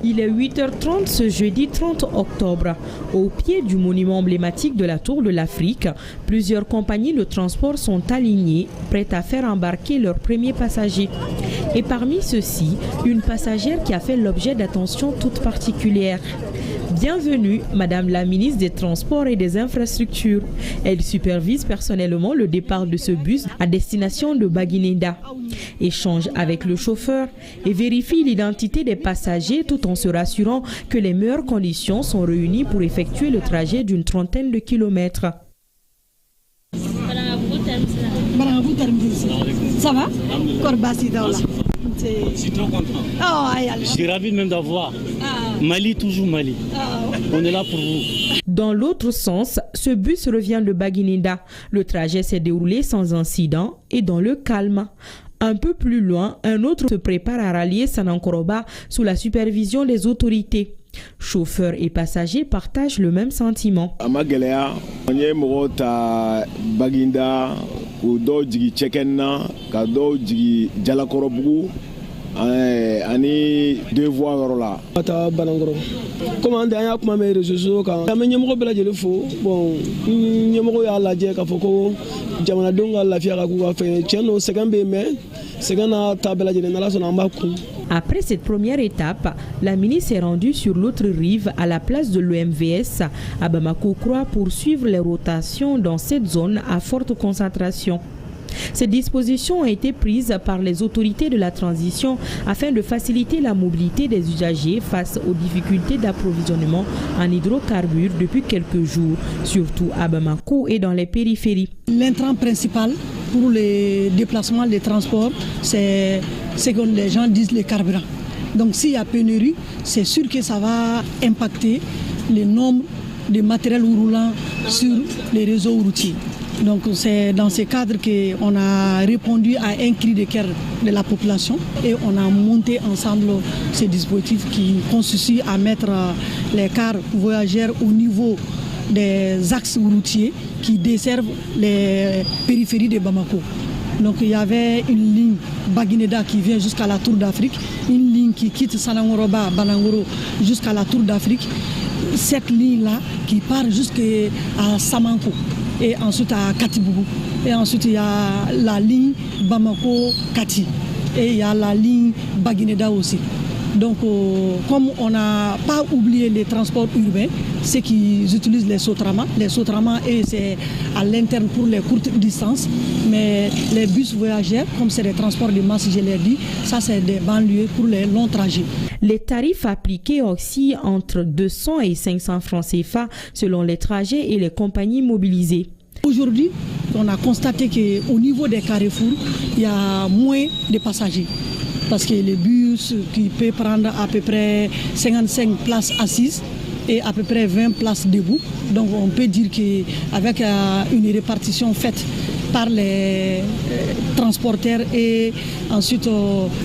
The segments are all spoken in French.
Il est 8h30 ce jeudi 30 octobre. Au pied du monument emblématique de la Tour de l'Afrique, plusieurs compagnies de transport sont alignées, prêtes à faire embarquer leurs premiers passagers. Et parmi ceux-ci, une passagère qui a fait l'objet d'attention toute particulière. Bienvenue, Madame la ministre des Transports et des Infrastructures. Elle supervise personnellement le départ de ce bus à destination de Baguineda. Échange avec le chauffeur et vérifie l'identité des passagers tout en se rassurant que les meilleures conditions sont réunies pour effectuer le trajet d'une trentaine de kilomètres. Ça va? Je suis trop content. Je suis ravi même d'avoir Mali, toujours Mali. On est là pour vous. Dans l'autre sens, ce bus revient de Baguineda. Le trajet s'est déroulé sans incident et dans le calme. Un peu plus loin, un autre se prépare à rallier Sanankoroba sous la supervision des autorités. Chauffeurs et passagers partagent le même sentiment. Ani deux voies là. Ata Banangoro. Comment on dit à comment mes réseaux sociaux quand. Mais ñemoko bela jël fo bon ñemoko ya la jé ka foko jamana donga la fiara ku fa tieno segambe mais segana tabela jël na la sona mbaku. Après cette première étape, la ministre s'est rendue sur l'autre rive à la place de l'OMVS à Bamako-Croix pour suivre les rotations dans cette zone à forte concentration. Ces dispositions ont été prises par les autorités de la transition afin de faciliter la mobilité des usagers face aux difficultés d'approvisionnement en hydrocarbures depuis quelques jours, surtout à Bamako et dans les périphéries. L'intrant principal pour les déplacements, les transports, c'est ce que les gens disent le carburant. Donc s'il y a pénurie, c'est sûr que ça va impacter le nombre de matériel roulant sur les réseaux routiers. Donc c'est dans ce cadre qu'on a répondu à un cri de cœur de la population et on a monté ensemble ces dispositifs qui consistent à mettre les cars voyageurs au niveau des axes routiers qui desservent les périphéries de Bamako. Donc il y avait une ligne Baguineda qui vient jusqu'à la Tour d'Afrique, une ligne qui quitte Sanangoroba, Banangoro jusqu'à la Tour d'Afrique. Cette ligne-là qui part jusqu'à Samanko et ensuite à Katibougou. Et ensuite il y a la ligne Bamako-Kati et il y a la ligne Baguineda aussi. Donc comme on n'a pas oublié les transports urbains, ceux qui utilisent les Sotrama et c'est à l'interne pour les courtes distances, mais les bus voyageurs, comme c'est des transports de masse, je l'ai dit, ça c'est des banlieues pour les longs trajets. Les tarifs appliqués oscillent entre 200 et 500 francs CFA selon les trajets et les compagnies mobilisées. Aujourd'hui, on a constaté qu'au niveau des carrefours, il y a moins de passagers. Parce que les bus qui peuvent prendre à peu près 55 places assises et à peu près 20 places debout. Donc on peut dire qu'avec une répartition faite par les transporteurs et ensuite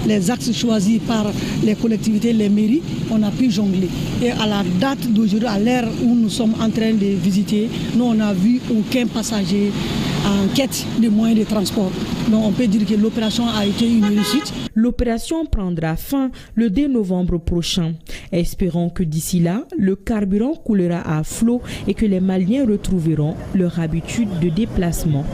les axes choisis par les collectivités, les mairies, on a pu jongler. Et à la date d'aujourd'hui, à l'heure où nous sommes en train de visiter, nous on n'a vu aucun passager en quête de moyens de transport. Donc on peut dire que l'opération a été une réussite. L'opération prendra fin le 2 novembre prochain. Espérons que d'ici là, le carburant coulera à flot et que les Maliens retrouveront leur habitude de déplacement.